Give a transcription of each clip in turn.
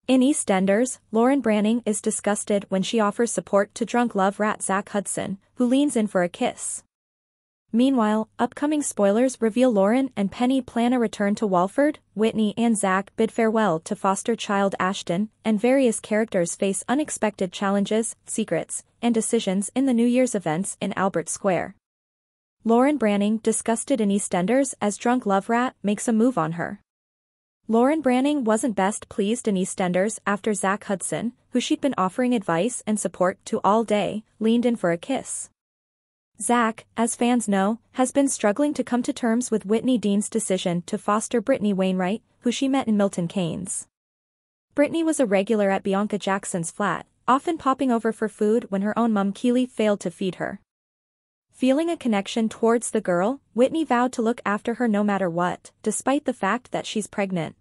In EastEnders, Lauren Branning is disgusted when she offers support to drunk love rat Zach Hudson, who leans in for a kiss. Meanwhile, upcoming spoilers reveal Lauren and Penny plan a return to Walford, Whitney and Zach bid farewell to foster child Ashton, and various characters face unexpected challenges, secrets, and decisions in the New Year's events in Albert Square. Lauren Branning disgusted in EastEnders as drunk love rat makes a move on her. Lauren Branning wasn't best pleased in EastEnders after Zach Hudson, who she'd been offering advice and support to all day, leaned in for a kiss. Zach, as fans know, has been struggling to come to terms with Whitney Dean's decision to foster Brittany Wainwright, who she met in Milton Keynes. Brittany was a regular at Bianca Jackson's flat, often popping over for food when her own mum Keely failed to feed her. Feeling a connection towards the girl, Whitney vowed to look after her no matter what, despite the fact that she's pregnant.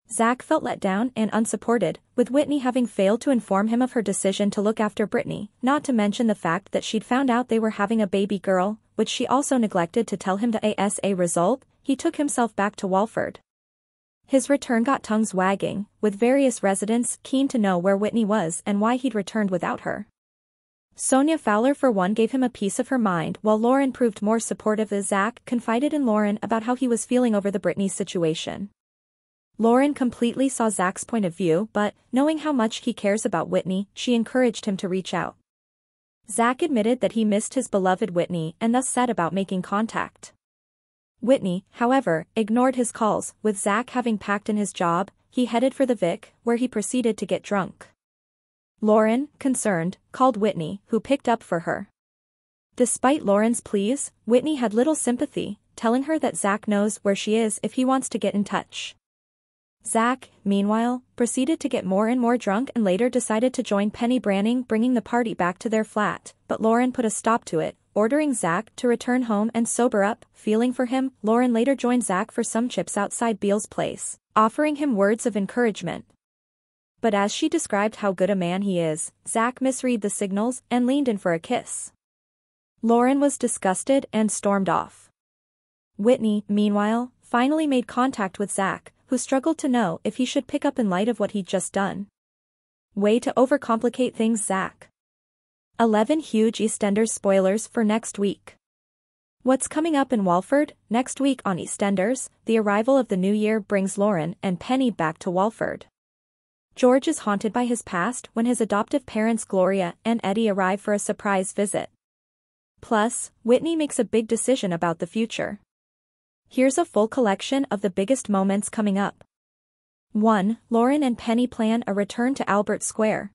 Zach felt let down and unsupported, with Whitney having failed to inform him of her decision to look after Brittany, not to mention the fact that she'd found out they were having a baby girl, which she also neglected to tell him. As a result, he took himself back to Walford. His return got tongues wagging, with various residents keen to know where Whitney was and why he'd returned without her. Sonia Fowler for one gave him a piece of her mind while Lauren proved more supportive as Zach confided in Lauren about how he was feeling over the Brittany situation. Lauren completely saw Zach's point of view but, knowing how much he cares about Whitney, she encouraged him to reach out. Zach admitted that he missed his beloved Whitney and thus set about making contact. Whitney, however, ignored his calls, with Zach having packed in his job, he headed for the Vic, where he proceeded to get drunk. Lauren, concerned, called Whitney, who picked up for her. Despite Lauren's pleas, Whitney had little sympathy, telling her that Zach knows where she is if he wants to get in touch. Zach, meanwhile, proceeded to get more and more drunk and later decided to join Penny Branning, bringing the party back to their flat, but Lauren put a stop to it, ordering Zach to return home and sober up. Feeling for him, Lauren later joined Zach for some chips outside Beale's place, offering him words of encouragement. But as she described how good a man he is, Zach misread the signals and leaned in for a kiss. Lauren was disgusted and stormed off. Whitney, meanwhile, finally made contact with Zach, who struggled to know if he should pick up in light of what he'd just done. Way to overcomplicate things, Zach. 11 huge EastEnders spoilers for next week. What's coming up in Walford? Next week on EastEnders, the arrival of the new year brings Lauren and Penny back to Walford. George is haunted by his past when his adoptive parents Gloria and Eddie arrive for a surprise visit. Plus, Whitney makes a big decision about the future. Here's a full collection of the biggest moments coming up. 1. Lauren and Penny plan a return to Albert Square.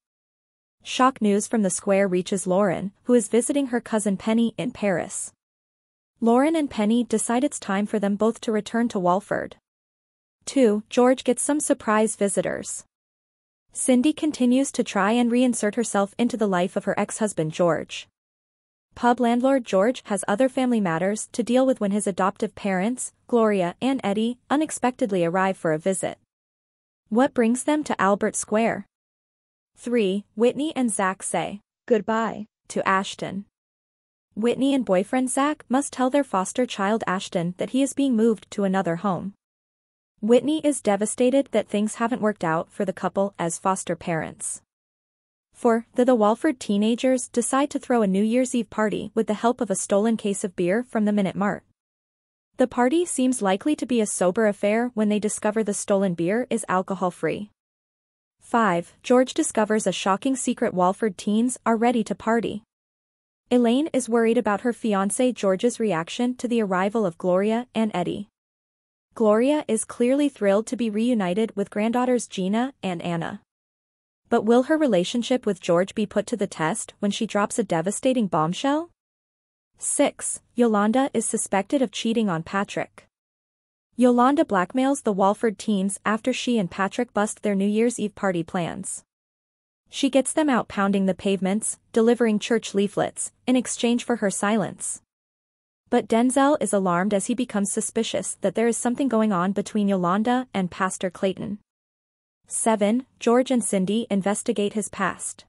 Shock news from the square reaches Lauren, who is visiting her cousin Penny in Paris. Lauren and Penny decide it's time for them both to return to Walford. 2. George gets some surprise visitors. Cindy continues to try and reinsert herself into the life of her ex-husband George. Pub landlord George has other family matters to deal with when his adoptive parents, Gloria and Eddie, unexpectedly arrive for a visit. What brings them to Albert Square? 3. Whitney and Zach say goodbye to Ashton. Whitney and boyfriend Zach must tell their foster child Ashton that he is being moved to another home. Whitney is devastated that things haven't worked out for the couple as foster parents. 4. The Walford teenagers decide to throw a New Year's Eve party with the help of a stolen case of beer from the Minute Mart. The party seems likely to be a sober affair when they discover the stolen beer is alcohol-free. 5. George discovers a shocking secret: Walford teens are ready to party. Elaine is worried about her fiancé George's reaction to the arrival of Gloria and Eddie. Gloria is clearly thrilled to be reunited with granddaughters Gina and Anna. But will her relationship with George be put to the test when she drops a devastating bombshell? 6. Yolanda is suspected of cheating on Patrick. Yolanda blackmails the Walford teens after she and Patrick bust their New Year's Eve party plans. She gets them out pounding the pavements, delivering church leaflets, in exchange for her silence. But Denzel is alarmed as he becomes suspicious that there is something going on between Yolanda and Pastor Clayton. 7. George and Cindy investigate his past.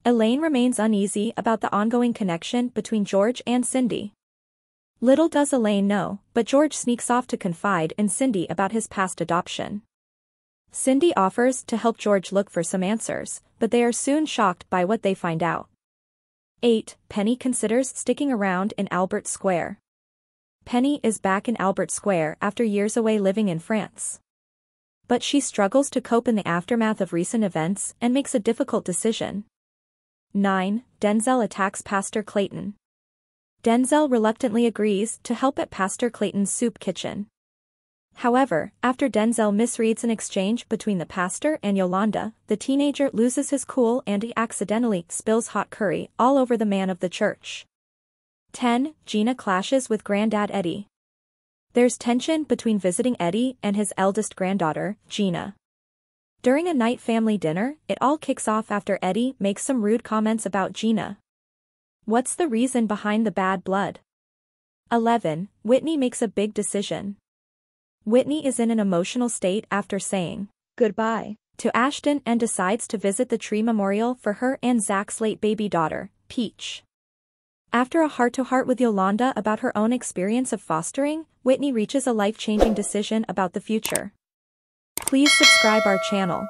Elaine remains uneasy about the ongoing connection between George and Cindy. Little does Elaine know, but George sneaks off to confide in Cindy about his past adoption. Cindy offers to help George look for some answers, but they are soon shocked by what they find out. 8. Penny considers sticking around in Albert Square. Penny is back in Albert Square after years away living in France. But she struggles to cope in the aftermath of recent events and makes a difficult decision. 9. Denzel attacks Pastor Clayton. Denzel reluctantly agrees to help at Pastor Clayton's soup kitchen. However, after Denzel misreads an exchange between the pastor and Yolanda, the teenager loses his cool and he accidentally spills hot curry all over the man of the church. 10. Gina clashes with Granddad Eddie. There's tension between visiting Eddie and his eldest granddaughter, Gina. During a night family dinner, it all kicks off after Eddie makes some rude comments about Gina. What's the reason behind the bad blood? 11. Whitney makes a big decision. Whitney is in an emotional state after saying goodbye to Ashton and decides to visit the tree memorial for her and Zach's late baby daughter, Peach. After a heart-to-heart with Yolanda about her own experience of fostering, Whitney reaches a life-changing decision about the future. Please subscribe our channel.